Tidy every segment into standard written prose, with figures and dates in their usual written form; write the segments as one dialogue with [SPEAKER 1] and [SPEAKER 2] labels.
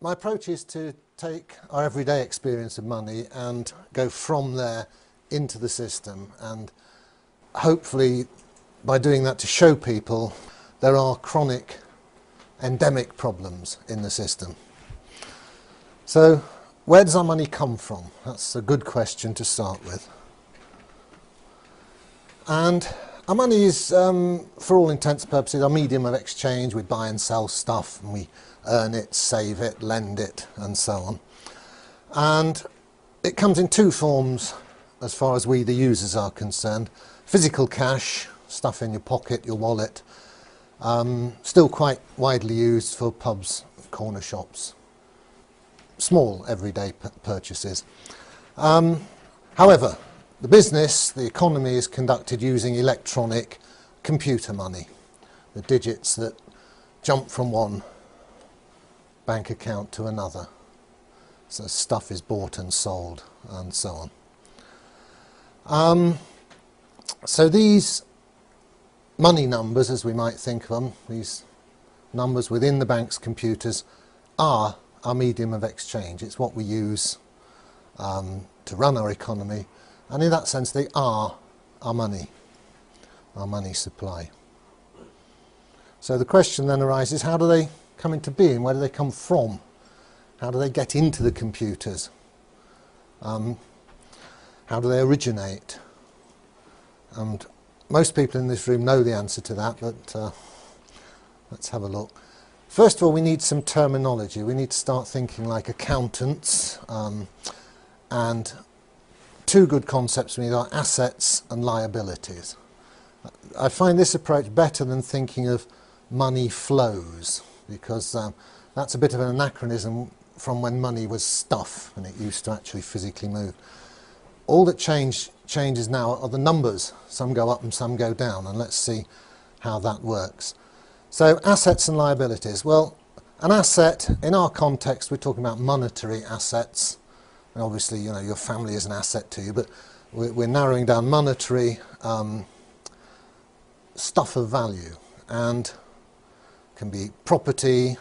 [SPEAKER 1] My approach is to take our everyday experience of money and go from there into the system, and hopefully by doing that to show people there are chronic endemic problems in the system. So where does our money come from? That's a good question to start with. And our money is, for all intents and purposes, our medium of exchange. We buy and sell stuff, and we earn it, save it, lend it, and so on. And it comes in two forms as far as we, the users, are concerned. Physical cash, stuff in your pocket, your wallet, still quite widely used for pubs, corner shops, small everyday purchases. However, the business, the economy, is conducted using electronic computer money, the digits that jump from one bank account to another. So stuff is bought and sold and so on. So these money numbers, as we might think of them, these numbers within the bank's computers, are our medium of exchange. It's what we use to run our economy, and in that sense they are our money supply. So the question then arises, how do they come into being? Where do they come from? How do they get into the computers? How do they originate? And most people in this room know the answer to that, but let's have a look. First of all, we need some terminology. We need to start thinking like accountants, and two good concepts we need are assets and liabilities. I find this approach better than thinking of money flows, because that's a bit of an anachronism from when money was stuff and it used to actually physically move. All that changes now are the numbers. Some go up and some go down, and let's see how that works. So assets and liabilities. Well, an asset, in our context, we're talking about monetary assets. And obviously, you know, your family is an asset to you, but we're narrowing down monetary stuff of value, and can be property,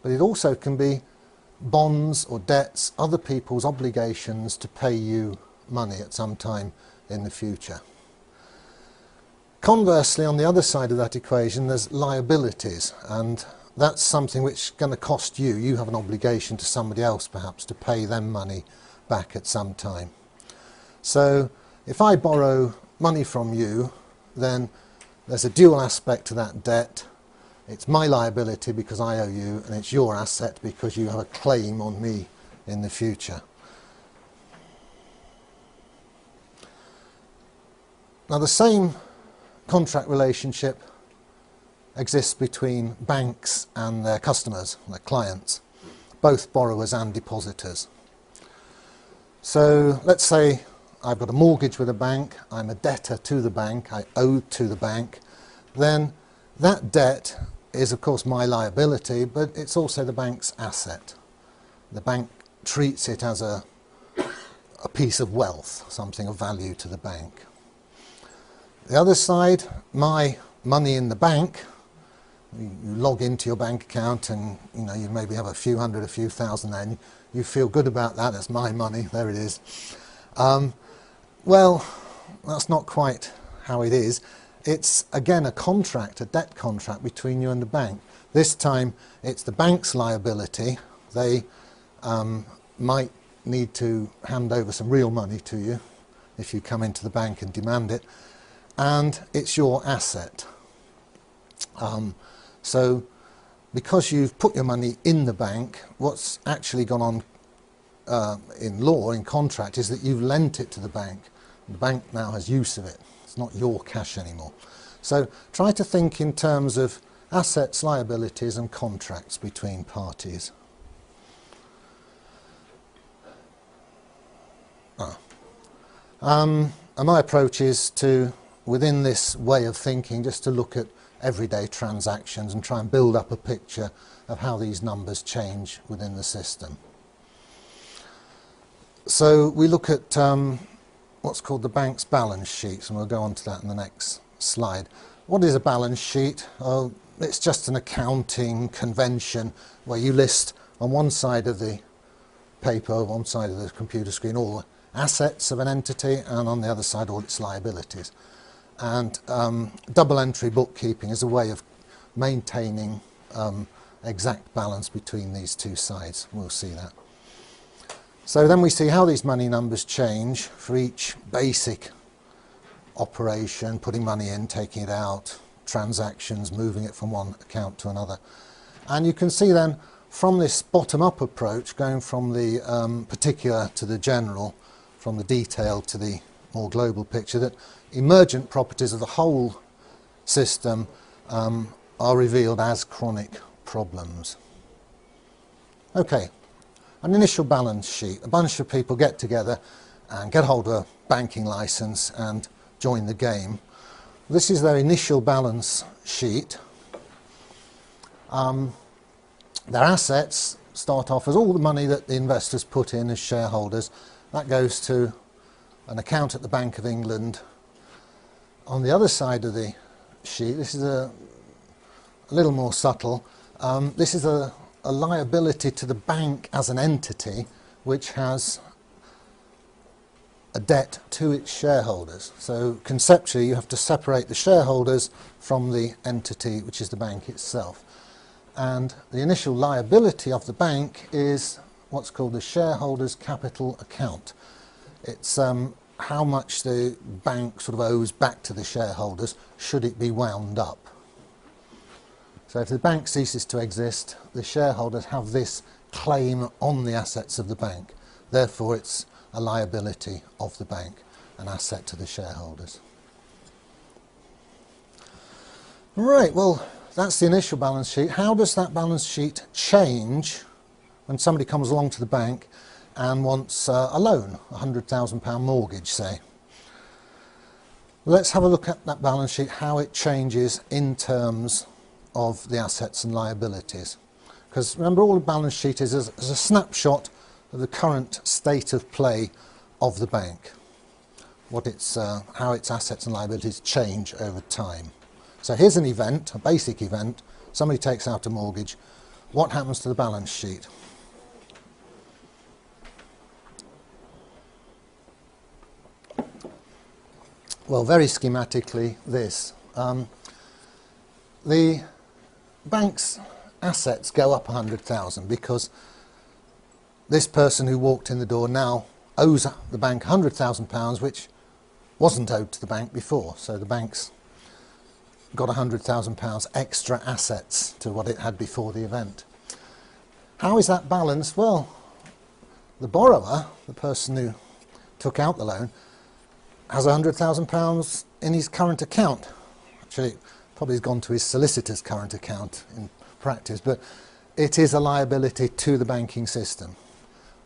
[SPEAKER 1] but it also can be bonds or debts, other people's obligations to pay you money at some time in the future. Conversely, on the other side of that equation, there's liabilities, and that's something which is going to cost you. You have an obligation to somebody else, perhaps, to pay them money back at some time. So if I borrow money from you, then there's a dual aspect to that debt. It's my liability because I owe you, and it's your asset because you have a claim on me in the future. Now, the same contract relationship exists between banks and their customers, their clients, both borrowers and depositors. So let's say I've got a mortgage with a bank, I'm a debtor to the bank, I owe to the bank, then that debt is of course my liability, but it's also the bank's asset. The bank treats it as a piece of wealth, something of value to the bank. The other side, my money in the bank, you log into your bank account and you maybe have a few hundred, a few thousand there, and you feel good about that. That's my money, there it is. Well, that's not quite how it is. It's again a contract, a debt contract between you and the bank. This time it's the bank's liability. They might need to hand over some real money to you if you come into the bank and demand it, and it's your asset. So because you've put your money in the bank, what's actually gone on in law, in contract, is that you've lent it to the bank. The bank now has use of it. It's not your cash anymore. So try to think in terms of assets, liabilities and contracts between parties. And my approach is to, within this way of thinking, just to look at everyday transactions and try and build up a picture of how these numbers change within the system. So we look at what's called the bank's balance sheet, and we'll go on to that in the next slide. What is a balance sheet? It's just an accounting convention where you list on one side of the paper, one side of the computer screen, all the assets of an entity, and on the other side all its liabilities. And double entry bookkeeping is a way of maintaining exact balance between these two sides. We'll see that. So then we see how these money numbers change for each basic operation, putting money in, taking it out, transactions, moving it from one account to another. And you can see then from this bottom-up approach, going from the particular to the general, from the detailed to the more global picture, that emergent properties of the whole system are revealed as chronic problems. Okay, an initial balance sheet. A bunch of people get together and get hold of a banking license and join the game. This is their initial balance sheet. Their assets start off as all the money that the investors put in as shareholders. That goes to an account at the Bank of England. On the other side of the sheet, this is a little more subtle. This is a liability to the bank as an entity which has a debt to its shareholders. So conceptually you have to separate the shareholders from the entity which is the bank itself. And the initial liability of the bank is what's called the shareholders' capital account. It's how much the bank sort of owes back to the shareholders should it be wound up. So if the bank ceases to exist, the shareholders have this claim on the assets of the bank. Therefore it's a liability of the bank, an asset to the shareholders. Right, well, that's the initial balance sheet. How does that balance sheet change when somebody comes along to the bank and wants a loan, a £100,000 mortgage, say? Let's have a look at that balance sheet, how it changes in terms of the assets and liabilities. Because remember, all the balance sheet is a snapshot of the current state of play of the bank, what its, how its assets and liabilities change over time. So here's an event, a basic event. Somebody takes out a mortgage. What happens to the balance sheet? Well, very schematically, this. The bank's assets go up 100,000 because this person who walked in the door now owes the bank £100,000, which wasn't owed to the bank before. So the bank's got £100,000 extra assets to what it had before the event. How is that balanced? Well, the borrower, the person who took out the loan, has £100,000 in his current account. Actually, probably has gone to his solicitor's current account in practice, but it is a liability to the banking system.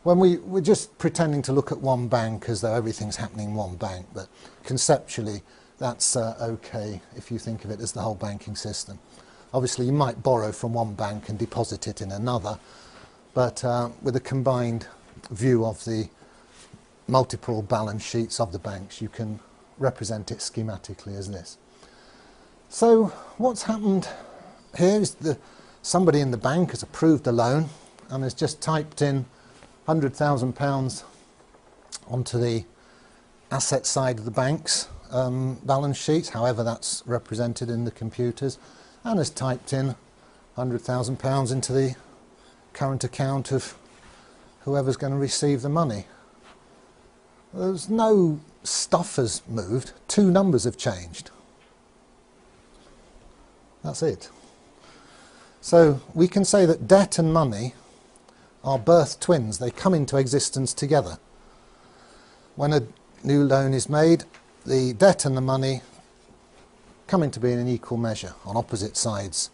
[SPEAKER 1] When we're just pretending to look at one bank as though everything's happening in one bank, but conceptually that's okay if you think of it as the whole banking system. Obviously you might borrow from one bank and deposit it in another, but with a combined view of the multiple balance sheets of the banks, you can represent it schematically as this. So what's happened here is somebody in the bank has approved a loan and has just typed in £100,000 onto the asset side of the bank's balance sheet, however that's represented in the computers, and has typed in £100,000 into the current account of whoever's going to receive the money. There's no stuff has moved, two numbers have changed. That's it. So we can say that debt and money are birth twins. They come into existence together. When a new loan is made, the debt and the money come into being in equal measure on opposite sides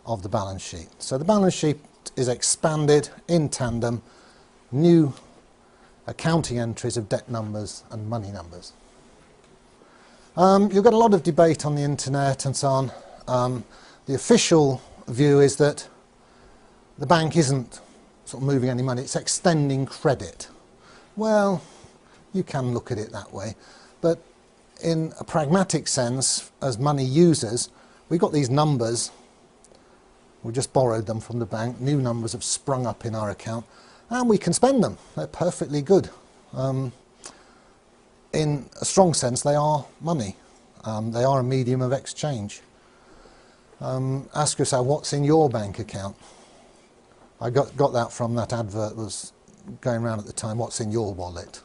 [SPEAKER 1] of the balance sheet. So the balance sheet is expanded in tandem, new accounting entries of debt numbers and money numbers. You've got a lot of debate on the internet and so on. The official view is that the bank isn't sort of moving any money, it's extending credit. Well, you can look at it that way, but in a pragmatic sense, as money users, we've got these numbers We just borrowed them from the bank. New numbers have sprung up in our account, and we can spend them. They're perfectly good. In a strong sense, they are money. They are a medium of exchange. Ask yourself, what's in your bank account? I got that from that advert that was going around at the time, what's in your wallet?